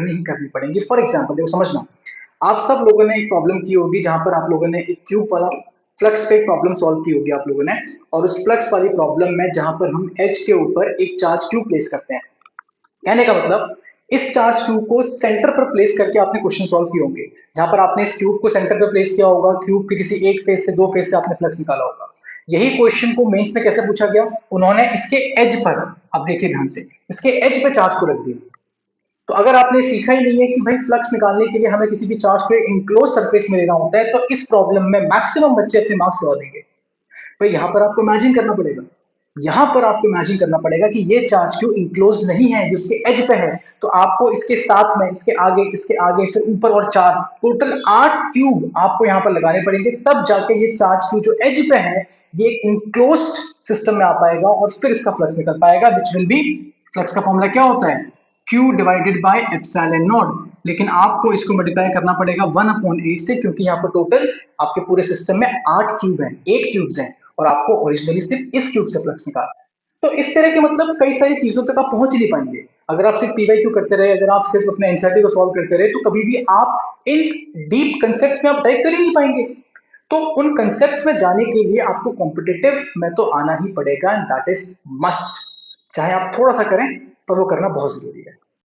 करनी ही करनी पड़ेंगी। फॉर एग्जाम्पल देखो समझना, आप सब लोगों ने एक प्रॉब्लम की होगी जहां पर आप लोगों ने एक क्यूब वाला फ्लक्स पे एक प्रॉब्लम सॉल्व की होगी आप लोगों ने, और उस फ्लक्स वाली प्रॉब्लम में जहां पर हम एच के ऊपर एक चार्ज क्यू प्लेस करते हैं। कहने का मतलब, इस चार्ज क्यूब को सेंटर पर प्लेस करके आपने क्वेश्चन सॉल्व किए होंगे, जहां पर आपने इस क्यूब को सेंटर पर प्लेस किया होगा, क्यूब के किसी एक फेस से दो फेस से आपने फ्लक्स निकाला होगा। यही क्वेश्चन को मेंस में कैसे पूछा गया, उन्होंने इसके एज पर, अब देखिए ध्यान से, इसके एज पे चार्ज को रख दिया। तो अगर आपने सीखा ही नहीं है कि भाई फ्लक्स निकालने के लिए हमें किसी भी चार्ज को इनक्लोज सरफेस में लेना होता है, तो इस प्रॉब्लम में मैक्सिमम बच्चे अपने मार्क्स लगा देंगे। तो यहाँ पर आपको इमेजिन करना पड़ेगा, यहाँ पर आपको इमेजिन करना पड़ेगा कि ये चार्ज क्यों इनक्लोज नहीं है, जो इसके एज पे है। तो आपको इसके साथ में, इसके आगे फिर ऊपर और चार, टोटल 8 क्यूब आपको यहाँ पर लगाने पड़ेंगे, तब जाके ये चार्ज क्यू जो एज पे है ये इनक्लोज्ड सिस्टम में आ पाएगा और फिर इसका फ्लक्स निकल पाएगा, विच विल बी, फ्लक्स का फॉर्मूला क्या होता है, Q divided by epsilon not. लेकिन आपको इसको मल्टीप्लाई करना पड़ेगा 1/8 से, क्योंकि यहाँ पर टोटल आपके पूरे सिस्टम में 8 क्यूब हैं, 8 क्यूब्स हैं, और आपको ओरिजिनली सिर्फ इस क्यूब से फ्लक्स निकालना है। तो इस तरह के मतलब कई सारी चीजों तक आप पहुंच नहीं पाएंगे अगर आप सिर्फ पीवाईक्यू करते रहे, अगर आप सिर्फ अपने एनसीईआरटी को सॉल्व करते रहे, तो कभी भी आप इन डीप कंसेप्ट्स में आप डाइव कर ही नहीं पाएंगे। तो उन कंसेप्ट्स में जाने के लिए आपको कॉम्पिटिटिव में तो आना ही पड़ेगा, दैट इज मस्ट। चाहे आप थोड़ा सा करें, पर वो करना बहुत जरूरी है।